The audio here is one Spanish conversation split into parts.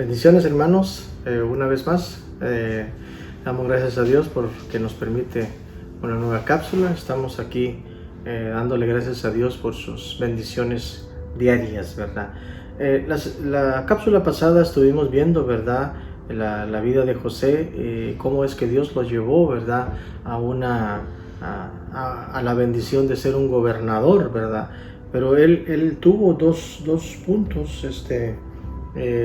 Bendiciones, hermanos, una vez más. Damos gracias a Dios porque nos permite una nueva cápsula. Estamos aquí dándole gracias a Dios por sus bendiciones diarias, ¿verdad? La cápsula pasada estuvimos viendo, ¿verdad?, la vida de José, cómo es que Dios lo llevó, ¿verdad?, a la bendición de ser un gobernador, ¿verdad? Pero él tuvo dos puntos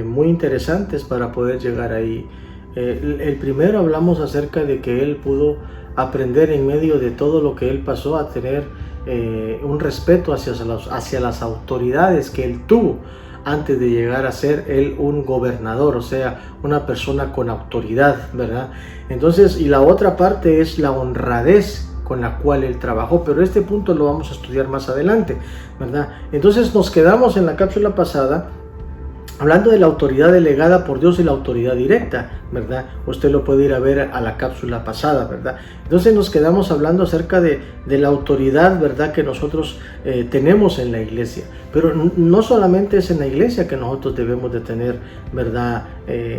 muy interesantes para poder llegar ahí. El primero, hablamos acerca de que él pudo aprender en medio de todo lo que él pasó a tener un respeto hacia las autoridades que él tuvo antes de llegar a ser él un gobernador, o sea, una persona con autoridad, ¿verdad? Entonces, y la otra parte es la honradez con la cual él trabajó, pero este punto lo vamos a estudiar más adelante, ¿verdad? Entonces nos quedamos en la cápsula pasada hablando de la autoridad delegada por Dios y la autoridad directa, ¿verdad? Usted lo puede ir a ver a la cápsula pasada, ¿verdad? Entonces nos quedamos hablando acerca de la autoridad, ¿verdad?, que nosotros tenemos en la iglesia. Pero no solamente es en la iglesia que nosotros debemos de tener, ¿verdad?,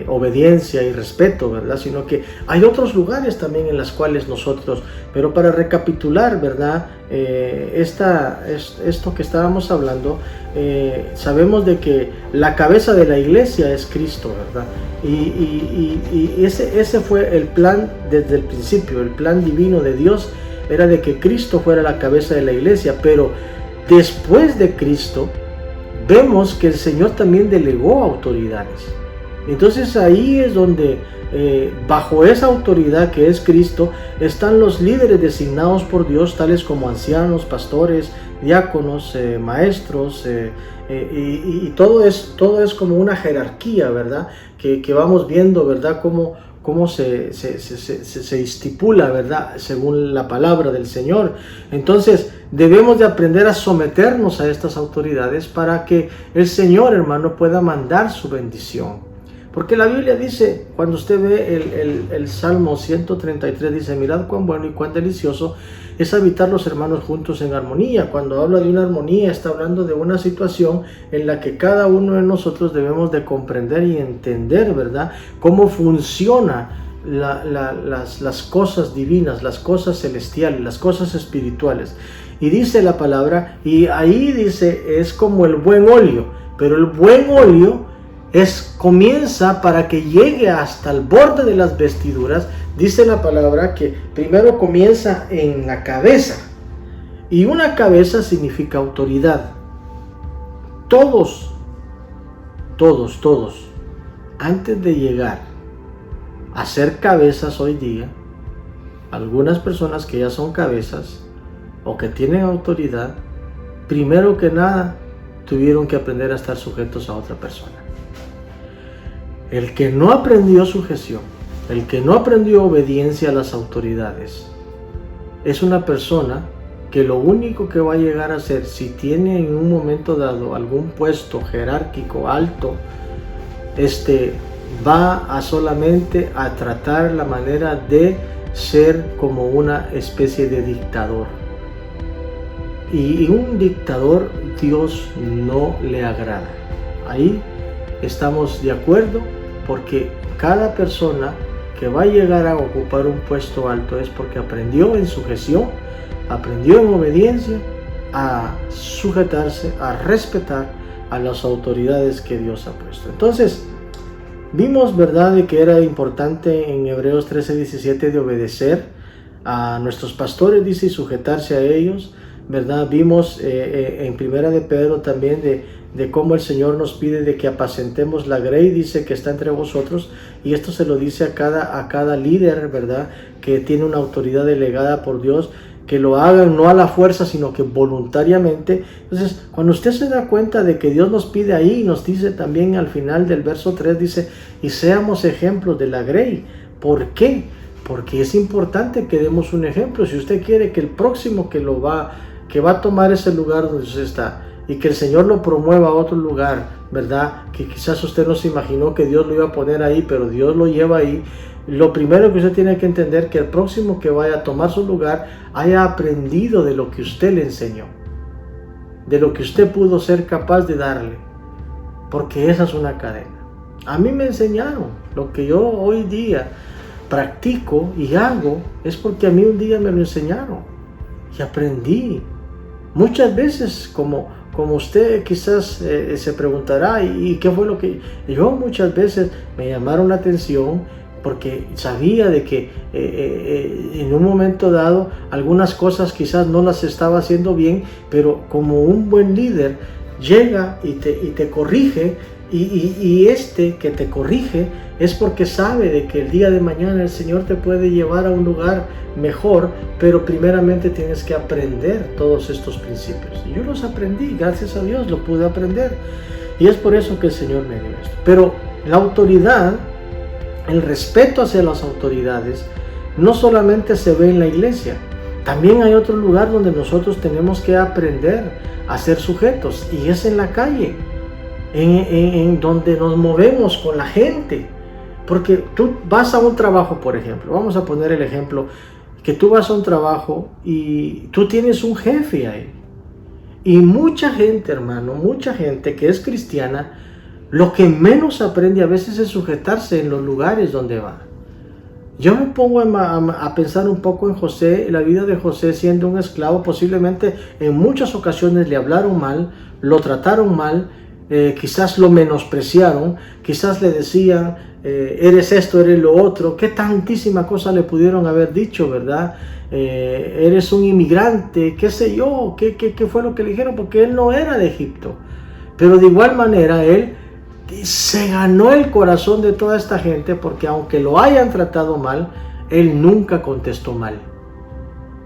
obediencia y respeto, ¿verdad?, sino que hay otros lugares también en los cuales nosotros, pero para recapitular, ¿verdad?, esto que estábamos hablando, sabemos de que la cabeza de la iglesia es Cristo, ¿verdad? Y ese fue el plan desde el principio. El plan divino de Dios era de que Cristo fuera la cabeza de la iglesia, pero después de Cristo vemos que el Señor también delegó autoridades. Entonces ahí es donde bajo esa autoridad que es Cristo están los líderes designados por Dios, tales como ancianos, pastores, diáconos, maestros, y todo es como una jerarquía, ¿verdad?, que vamos viendo, ¿verdad?, cómo se estipula, ¿verdad?, según la palabra del Señor. Entonces debemos de aprender a someternos a estas autoridades para que el Señor, hermano, pueda mandar su bendición. Porque la Biblia dice, cuando usted ve el Salmo 133, dice: mirad cuán bueno y cuán delicioso es habitar los hermanos juntos en armonía. Cuando habla de una armonía, está hablando de una situación en la que cada uno de nosotros debemos de comprender y entender, ¿verdad?, cómo funciona las cosas divinas, las cosas celestiales, las cosas espirituales. Y dice la palabra, y ahí dice, es como el buen óleo, pero el buen óleo comienza para que llegue hasta el borde de las vestiduras. Dice la palabra que primero comienza en la cabeza, y una cabeza significa autoridad. Todos, antes de llegar a ser cabezas hoy día, algunas personas que ya son cabezas o que tienen autoridad, primero que nada tuvieron que aprender a estar sujetos a otra persona. El que no aprendió sujeción, el que no aprendió obediencia a las autoridades, es una persona que lo único que va a llegar a ser, si tiene en un momento dado algún puesto jerárquico alto, va a solamente a tratar la manera de ser como una especie de dictador. Y un dictador Dios no le agrada. Ahí estamos de acuerdo, porque cada persona que va a llegar a ocupar un puesto alto es porque aprendió en sujeción, aprendió en obediencia a sujetarse, a respetar a las autoridades que Dios ha puesto. Entonces, vimos, ¿verdad?, de que era importante en Hebreos 13:17 de obedecer a nuestros pastores, dice, y sujetarse a ellos, ¿verdad? Vimos en Primera de Pedro también de cómo el Señor nos pide de que apacentemos la grey, dice, que está entre vosotros, y esto se lo dice a cada líder, ¿verdad?, que tiene una autoridad delegada por Dios, que lo hagan no a la fuerza, sino que voluntariamente. Entonces, cuando usted se da cuenta de que Dios nos pide ahí, nos dice también al final del verso 3, dice, y seamos ejemplos de la grey. ¿Por qué? Porque es importante que demos un ejemplo. Si usted quiere que el próximo que va a tomar ese lugar donde usted está, y que el Señor lo promueva a otro lugar, ¿verdad?, que quizás usted no se imaginó que Dios lo iba a poner ahí, pero Dios lo lleva ahí. Lo primero que usted tiene que entender, que el próximo que vaya a tomar su lugar haya aprendido de lo que usted le enseñó, de lo que usted pudo ser capaz de darle, porque esa es una cadena. A mí me enseñaron. Lo que yo hoy día practico y hago es porque a mí un día me lo enseñaron y aprendí. Muchas veces, como usted quizás se preguntará, ¿y qué fue lo que...? Yo muchas veces me llamaron la atención porque sabía de que en un momento dado algunas cosas quizás no las estaba haciendo bien, pero como un buen líder llega y te corrige, y este que te corrige es porque sabe de que el día de mañana el Señor te puede llevar a un lugar mejor, pero primeramente tienes que aprender todos estos principios. Y yo los aprendí, gracias a Dios lo pude aprender, y es por eso que el Señor me dio esto. Pero la autoridad, el respeto hacia las autoridades, no solamente se ve en la iglesia, también hay otro lugar donde nosotros tenemos que aprender a ser sujetos, y es en la calle, en donde nos movemos con la gente. Porque tú vas a un trabajo, por ejemplo, vamos a poner el ejemplo, que tú vas a un trabajo y tú tienes un jefe ahí. Y mucha gente, hermano, mucha gente que es cristiana, lo que menos aprende a veces es sujetarse en los lugares donde va. Yo me pongo a pensar un poco en José, la vida de José siendo un esclavo. Posiblemente en muchas ocasiones le hablaron mal, lo trataron mal, quizás lo menospreciaron, quizás le decían, eres esto, eres lo otro. Qué tantísima cosa le pudieron haber dicho, ¿verdad? Eres un inmigrante, qué sé yo, qué fue lo que le dijeron, porque él no era de Egipto. Pero de igual manera él se ganó el corazón de toda esta gente, porque aunque lo hayan tratado mal, él nunca contestó mal.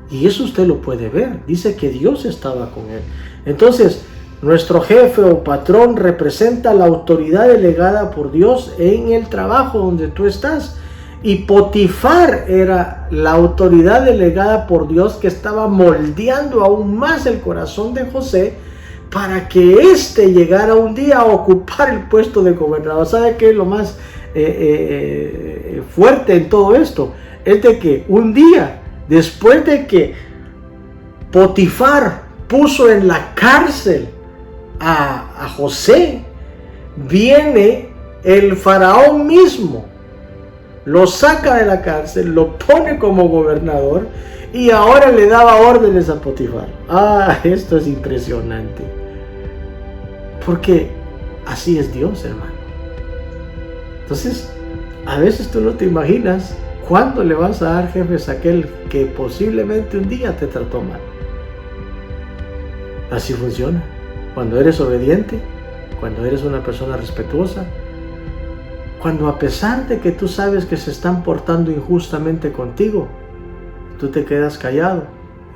Y eso usted lo puede ver, dice que Dios estaba con él. Entonces, nuestro jefe o patrón representa la autoridad delegada por Dios en el trabajo donde tú estás. Y Potifar era la autoridad delegada por Dios que estaba moldeando aún más el corazón de José para que éste llegara un día a ocupar el puesto de gobernador. ¿Sabe qué es lo más fuerte en todo esto? Es de que un día, después de que Potifar puso en la cárcel a José, viene el faraón mismo, lo saca de la cárcel, lo pone como gobernador y ahora le daba órdenes a Potifar. Esto es impresionante, porque así es Dios, hermano. Entonces, a veces tú no te imaginas cuándo le vas a dar jefes a aquel que posiblemente un día te trató mal. Así funciona. Cuando eres obediente, cuando eres una persona respetuosa, cuando a pesar de que tú sabes que se están portando injustamente contigo, tú te quedas callado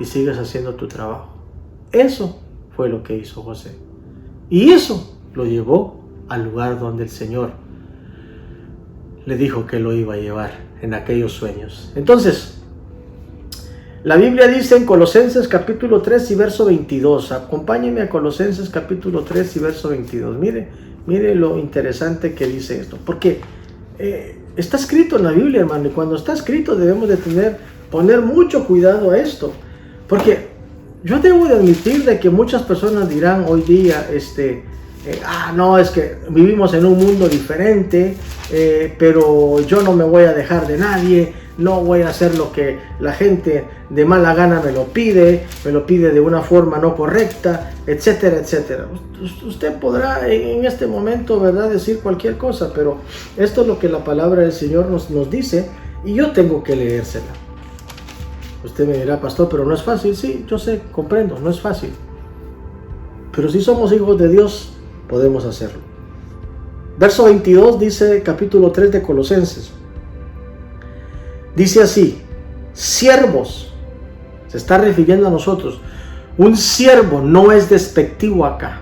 y sigues haciendo tu trabajo. Eso fue lo que hizo José. Y eso lo llevó al lugar donde el Señor le dijo que lo iba a llevar en aquellos sueños. Entonces, la Biblia dice en Colosenses capítulo 3 y verso 22. Acompáñenme a Colosenses capítulo 3 y verso 22. Mire lo interesante que dice esto. Porque está escrito en la Biblia, hermano. Y cuando está escrito debemos de poner mucho cuidado a esto. Porque yo debo de admitir de que muchas personas dirán hoy día, no, es que vivimos en un mundo diferente, pero yo no me voy a dejar de nadie. No voy a hacer lo que la gente de mala gana me lo pide de una forma no correcta, etcétera, etcétera. Usted podrá en este momento, ¿verdad?, decir cualquier cosa, pero esto es lo que la palabra del Señor nos dice y yo tengo que leérsela. Usted me dirá, pastor, pero no es fácil. Sí, yo sé, comprendo, no es fácil. Pero si somos hijos de Dios, podemos hacerlo. Verso 22 dice, capítulo 3 de Colosenses. Dice así, siervos, se está refiriendo a nosotros. Un siervo no es despectivo acá.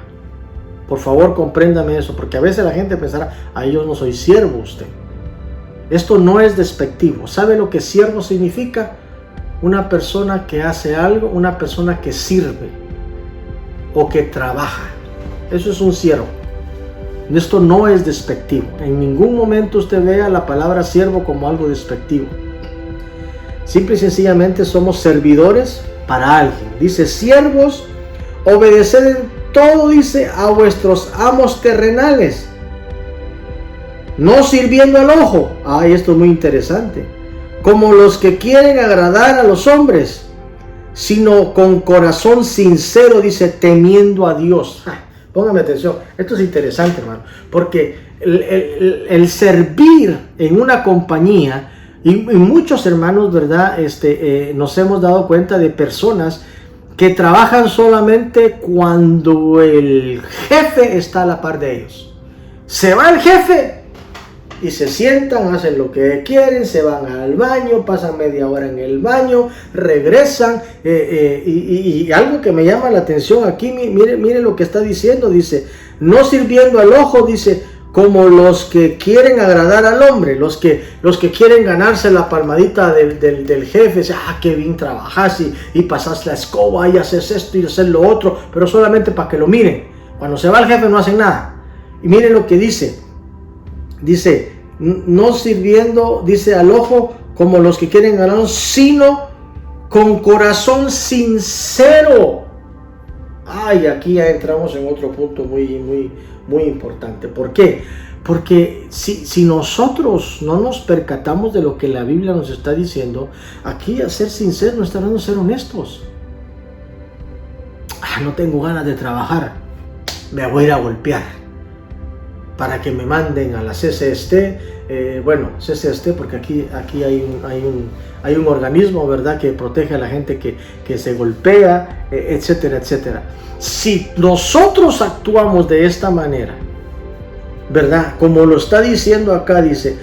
Por favor, compréndame eso, porque a veces la gente pensará, yo no soy siervo usted. Esto no es despectivo. ¿Sabe lo que siervo significa? Una persona que hace algo, una persona que sirve o que trabaja. Eso es un siervo. Esto no es despectivo. En ningún momento usted vea la palabra siervo como algo despectivo. Simple y sencillamente somos servidores para alguien. Dice, siervos, obedeced en todo, dice, a vuestros amos terrenales. no sirviendo al ojo. Ay, esto es muy interesante. Como los que quieren agradar a los hombres, sino con corazón sincero, dice, temiendo a Dios. Póngame atención, esto es interesante, hermano, porque el servir en una compañía, y muchos hermanos, ¿verdad? Nos hemos dado cuenta de personas que trabajan solamente cuando el jefe está a la par de ellos. Se va el jefe y se sientan, hacen lo que quieren, se van al baño, pasan media hora en el baño, regresan, y algo que me llama la atención aquí, mire lo que está diciendo, dice, no sirviendo al ojo, dice, como los que quieren agradar al hombre, los que quieren ganarse la palmadita del jefe, dice, qué bien trabajas y pasas la escoba y haces esto y haces lo otro, pero solamente para que lo miren. Cuando se va el jefe no hacen nada. Y miren lo que dice, no sirviendo, dice, al ojo como los que quieren ganar, sino con corazón sincero. Ay, aquí ya entramos en otro punto muy importante. ¿Por qué? Porque si nosotros no nos percatamos de lo que la Biblia nos está diciendo, aquí a ser sinceros no está hablando de ser honestos. No tengo ganas de trabajar, me voy a ir a golpear para que me manden a la CCST, CCST, porque aquí hay un organismo, ¿verdad?, que protege a la gente que se golpea, etcétera, etcétera. Si nosotros actuamos de esta manera, ¿verdad?, como lo está diciendo acá, dice,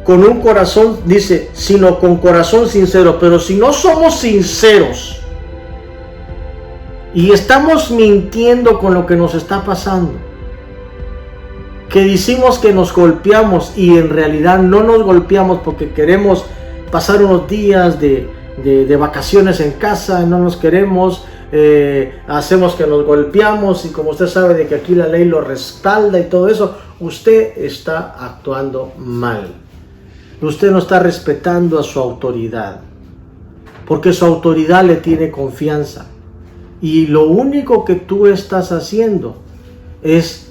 con un corazón, dice, sino con corazón sincero, pero si no somos sinceros y estamos mintiendo con lo que nos está pasando, que decimos que nos golpeamos y en realidad no nos golpeamos porque queremos pasar unos días de vacaciones en casa, no nos queremos, hacemos que nos golpeamos, y como usted sabe de que aquí la ley lo respalda y todo eso, usted está actuando mal. Usted no está respetando a su autoridad, porque su autoridad le tiene confianza, y lo único que tú estás haciendo es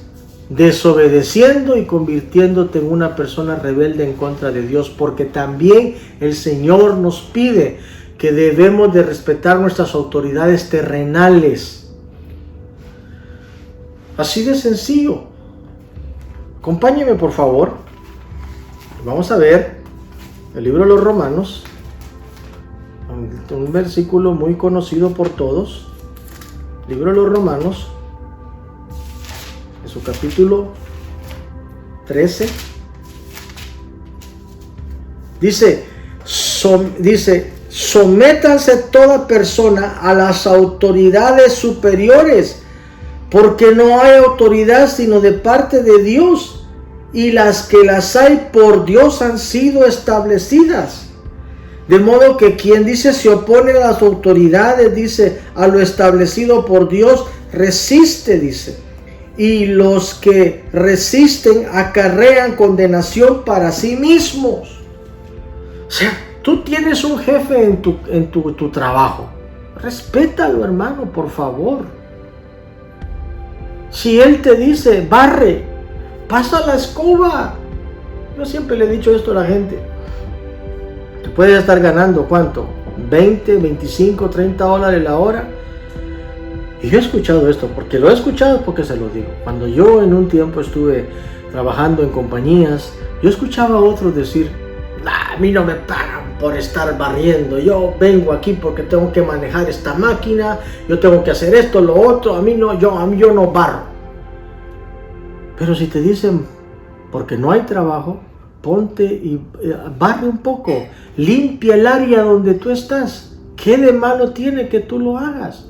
desobedeciendo y convirtiéndote en una persona rebelde en contra de Dios, porque también el Señor nos pide que debemos de respetar nuestras autoridades terrenales. Así de sencillo. Acompáñeme, por favor. Vamos a ver el libro de los Romanos, un versículo muy conocido por todos. Libro de los Romanos, en su capítulo 13, dice, sométanse toda persona a las autoridades superiores, porque no hay autoridad sino de parte de Dios, y las que las hay por Dios han sido establecidas. De modo que quien dice se opone a las autoridades, dice, a lo establecido por Dios, resiste, dice. Y los que resisten acarrean condenación para sí mismos. O sea, tú tienes un jefe en tu trabajo. Respétalo, hermano, por favor. Si él te dice, barre, pasa la escoba. Yo siempre le he dicho esto a la gente. Tú puedes estar ganando, ¿cuánto? 20, 25, 30 dólares la hora. Y yo he escuchado esto, porque lo he escuchado porque se lo digo. Cuando yo en un tiempo estuve trabajando en compañías, yo escuchaba a otros decir, a mí no me pagan por estar barriendo, yo vengo aquí porque tengo que manejar esta máquina, yo tengo que hacer esto, lo otro, a mí yo no barro. Pero si te dicen, porque no hay trabajo, ponte y barre un poco, limpia el área donde tú estás. ¿Qué de malo tiene que tú lo hagas?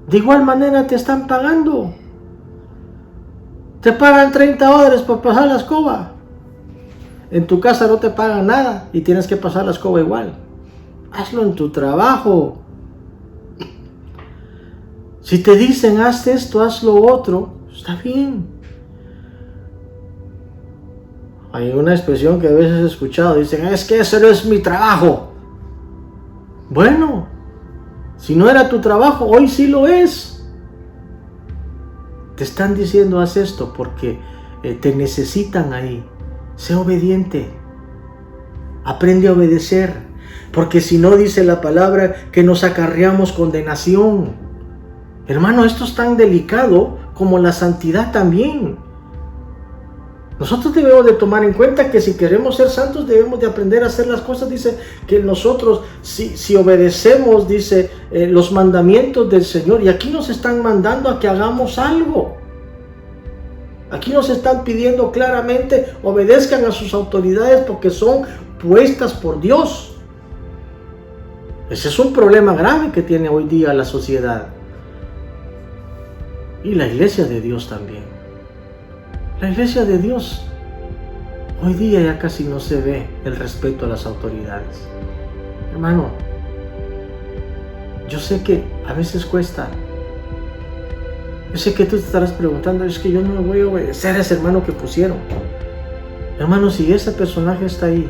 De igual manera te están pagando. Te pagan 30 dólares por pasar la escoba. En tu casa no te pagan nada y tienes que pasar la escoba igual. Hazlo en tu trabajo. Si te dicen haz esto, haz lo otro, está bien. Hay una expresión que a veces he escuchado, dicen, es que ese no es mi trabajo. Bueno, si no era tu trabajo, hoy sí lo es. Te están diciendo haz esto porque te necesitan ahí. Sé obediente. Aprende a obedecer. Porque si no, dice la palabra que nos acarreamos condenación. Hermano, esto es tan delicado como la santidad también. Nosotros debemos de tomar en cuenta que si queremos ser santos debemos de aprender a hacer las cosas. Dice que nosotros si obedecemos, dice, los mandamientos del Señor. Y aquí nos están mandando a que hagamos algo. Aquí nos están pidiendo claramente, obedezcan a sus autoridades porque son puestas por Dios. Ese es un problema grave que tiene hoy día la sociedad. Y la iglesia de Dios también. La iglesia de Dios. Hoy día ya casi no se ve el respeto a las autoridades. Hermano, yo sé que a veces cuesta. Yo sé que tú te estarás preguntando, es que yo no voy a obedecer a ese hermano que pusieron. Hermano, si ese personaje está ahí,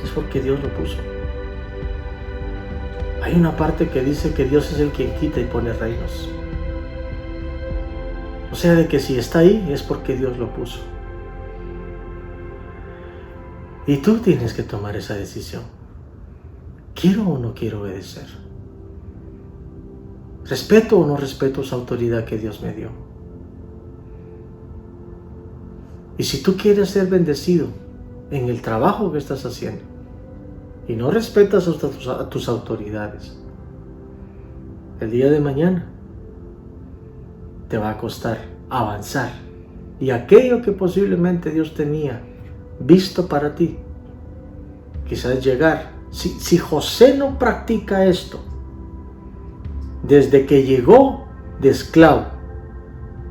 es porque Dios lo puso. Hay una parte que dice que Dios es el quien quita y pone reinos. O sea, de que si está ahí es porque Dios lo puso. Y tú tienes que tomar esa decisión. ¿Quiero o no quiero obedecer? ¿Respeto o no respeto esa autoridad que Dios me dio? Y si tú quieres ser bendecido en el trabajo que estás haciendo y no respetas a tus autoridades, el día de mañana te va a costar avanzar. Y aquello que posiblemente Dios tenía visto para ti, quizás llegar. Si José no practica esto, desde que llegó de esclavo,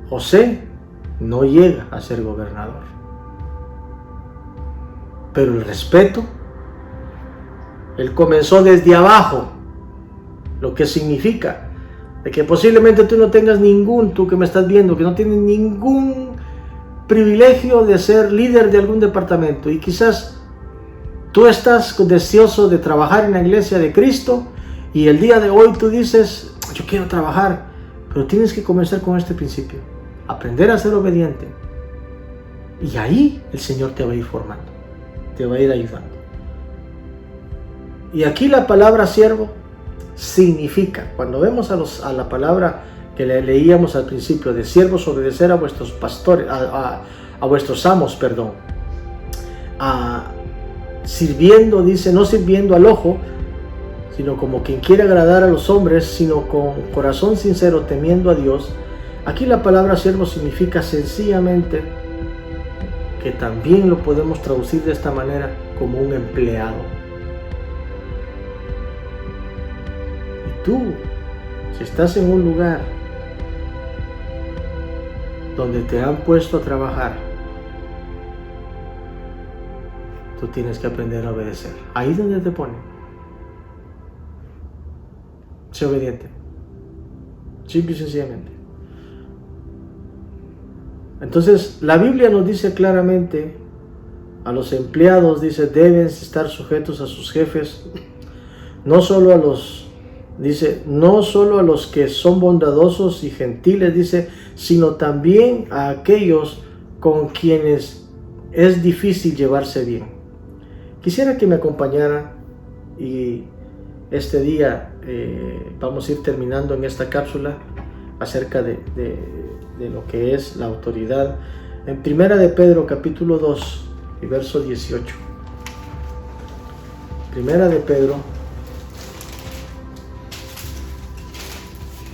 José no llega a ser gobernador. Pero el respeto, él comenzó desde abajo, lo que significa de que posiblemente tú no tengas tú que me estás viendo, que no tienes ningún privilegio de ser líder de algún departamento, y quizás tú estás deseoso de trabajar en la iglesia de Cristo, y el día de hoy tú dices, yo quiero trabajar, pero tienes que comenzar con este principio, aprender a ser obediente, y ahí el Señor te va a ir formando, te va a ir ayudando. Y aquí la palabra siervo significa, cuando vemos a la palabra que le leíamos al principio, de siervos, obedecer a vuestros pastores, a vuestros amos, sirviendo, dice, no sirviendo al ojo, sino como quien quiere agradar a los hombres, sino con corazón sincero, temiendo a Dios. Aquí la palabra siervo significa sencillamente, que también lo podemos traducir de esta manera, como un empleado. Y tú, si estás en un lugar donde te han puesto a trabajar, tú tienes que aprender a obedecer. Ahí donde te ponen. Sé obediente. Simple y sencillamente. Entonces, la Biblia nos dice claramente, a los empleados, dice, deben estar sujetos a sus jefes, no solo a los que son bondadosos y gentiles, dice, sino también a aquellos con quienes es difícil llevarse bien. Quisiera que me acompañara, y este día vamos a ir terminando en esta cápsula acerca de lo que es la autoridad. En Primera de Pedro capítulo 2 y verso 18. Primera de Pedro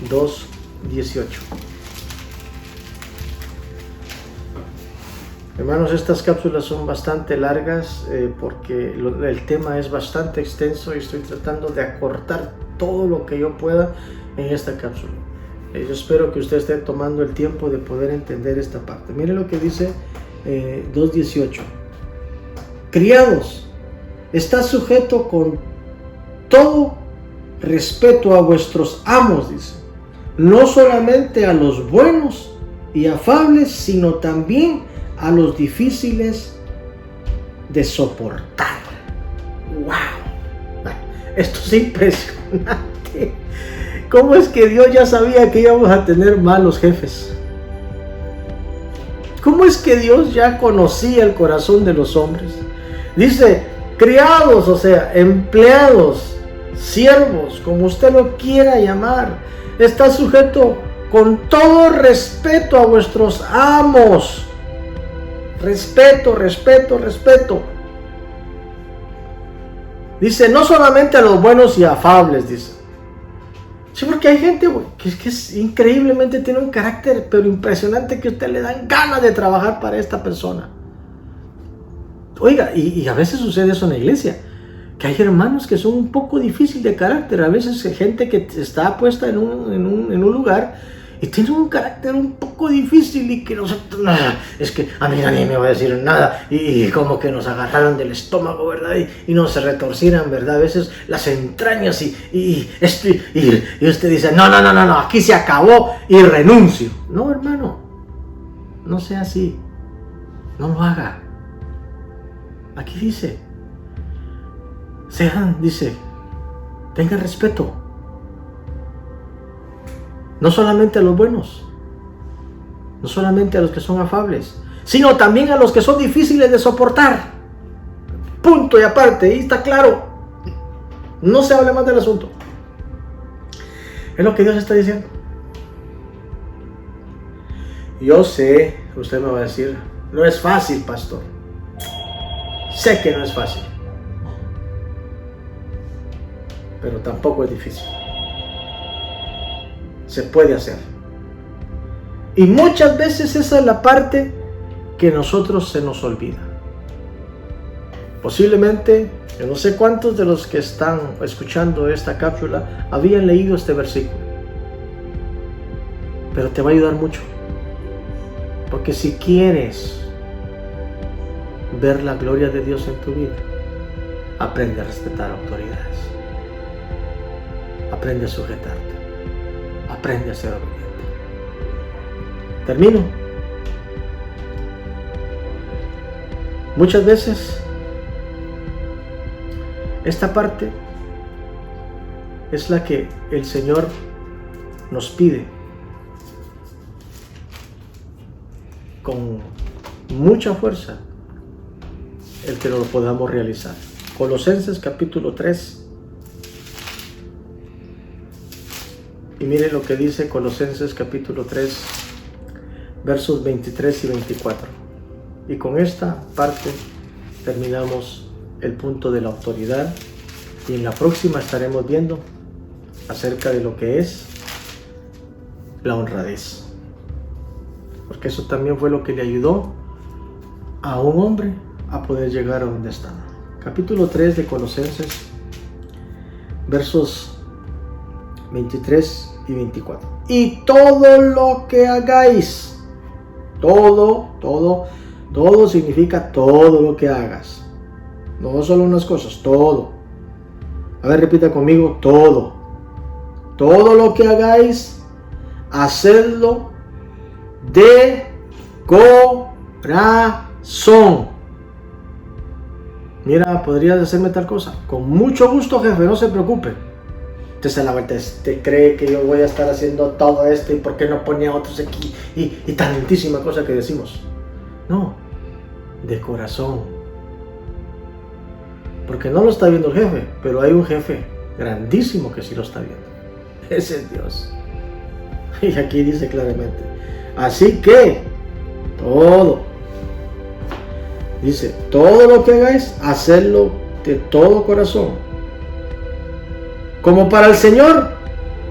2, 18. Hermanos, estas cápsulas son bastante largas porque el tema es bastante extenso y estoy tratando de acortar todo lo que yo pueda en esta cápsula. Yo espero que usted esté tomando el tiempo de poder entender esta parte. Mire lo que dice 2.18. Criados, está sujeto con todo respeto a vuestros amos, dice. No solamente a los buenos y afables, sino también a los difíciles de soportar. ¡Wow! Esto es impresionante. ¿Cómo es que Dios ya sabía que íbamos a tener malos jefes? ¿cómo es que Dios ya conocía el corazón de los hombres? Dice, criados, o sea, empleados, siervos, como usted lo quiera llamar, está sujeto con todo respeto a vuestros amos. Respeto, respeto, respeto. Dice, no solamente a los buenos y afables, dice. Sí, porque hay gente, güey, que es increíblemente, tiene un carácter, pero impresionante, que a usted le dan ganas de trabajar para esta persona. Oiga, y a veces sucede eso en la iglesia, que hay hermanos que son un poco difíciles de carácter. A veces hay gente que está puesta en un lugar y tiene un carácter un poco difícil, y que nosotros, es que a mí nadie me va a decir nada, y como que nos agarraron del estómago, ¿verdad? Y nos retorcieran, ¿verdad? A veces las entrañas y usted dice, no, aquí se acabó y renuncio. No, hermano, no sea así, no lo haga. Aquí dice, tengan respeto. No solamente a los buenos, no solamente a los que son afables, sino también a los que son difíciles de soportar. Punto y aparte, ahí está claro. No se hable más del asunto. Es lo que Dios está diciendo. Yo sé, usted me va a decir, no es fácil, pastor. Sé que no es fácil, pero tampoco es difícil. Se puede hacer. Y muchas veces esa es la parte que nosotros se nos olvida. Posiblemente, yo no sé cuántos de los que están escuchando esta cápsula habían leído este versículo, pero te va a ayudar mucho. Porque si quieres ver la gloria de Dios en tu vida, aprende a respetar autoridades, aprende a sujetarte, aprende a ser obediente. Termino. Muchas veces esta parte es la que el Señor nos pide con mucha fuerza, el que lo podamos realizar. Colosenses capítulo 3. Y miren lo que dice Colosenses capítulo 3, versos 23 y 24. Y con esta parte terminamos el punto de la autoridad. Y en la próxima estaremos viendo acerca de lo que es la honradez. Porque eso también fue lo que le ayudó a un hombre a poder llegar a donde estaba. Capítulo 3 de Colosenses, versos 23 y 24. Y todo lo que hagáis, todo significa todo lo que hagas. No solo unas cosas, todo. A ver, repita conmigo, todo. Todo lo que hagáis, hacedlo de corazón. Mira, ¿podrías hacerme tal cosa? Con mucho gusto, jefe, no se preocupe. Usted se la vuelta, ¿usted cree que yo voy a estar haciendo todo esto y por qué no ponía otros aquí? Y tantísima cosa que decimos. No, de corazón. Porque no lo está viendo el jefe, pero hay un jefe grandísimo que sí lo está viendo. Ese es Dios. Y aquí dice claramente, así que todo, dice, todo lo que hagáis, hacedlo de todo corazón, como para el Señor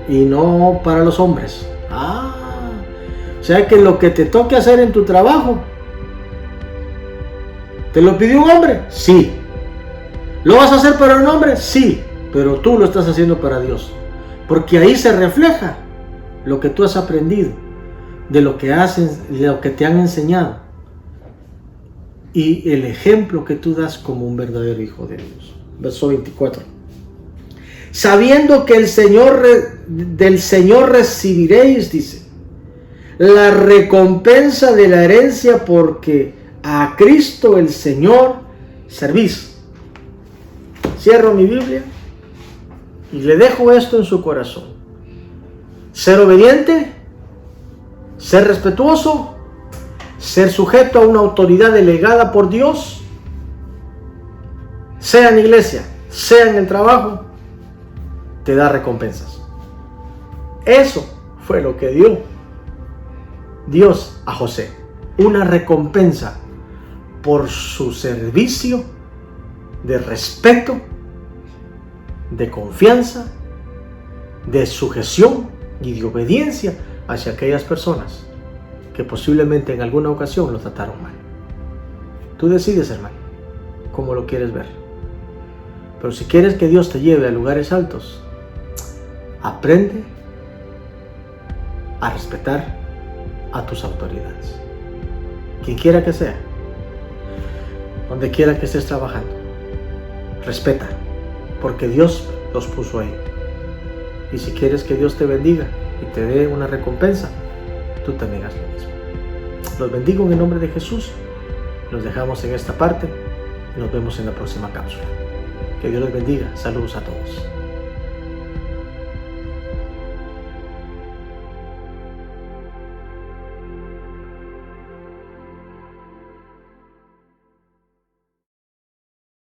y no para los hombres. O sea que lo que te toque hacer en tu trabajo, ¿te lo pidió un hombre? Sí. ¿Lo vas a hacer para un hombre? Sí, pero tú lo estás haciendo para Dios, porque ahí se refleja lo que tú has aprendido, de lo que haces, de lo que te han enseñado, y el ejemplo que tú das como un verdadero hijo de Dios. Verso 24. Sabiendo que del Señor recibiréis, dice, la recompensa de la herencia, porque a Cristo el Señor servís. Cierro mi Biblia y le dejo esto en su corazón. Ser obediente, ser respetuoso, ser sujeto a una autoridad delegada por Dios, sea en la iglesia, sea en el trabajo, te da recompensas. Eso fue lo que dio Dios a José, una recompensa por su servicio de respeto, de confianza, de sujeción y de obediencia hacia aquellas personas que posiblemente en alguna ocasión lo trataron mal. Tú decides, hermano, cómo lo quieres ver. Pero si quieres que Dios te lleve a lugares altos, aprende a respetar a tus autoridades, quien quiera que sea, donde quiera que estés trabajando. Respeta, porque Dios los puso ahí. Y si quieres que Dios te bendiga y te dé una recompensa, tú también haz lo mismo. Los bendigo en el nombre de Jesús. Nos dejamos en esta parte y nos vemos en la próxima cápsula. Que Dios les bendiga. Saludos a todos.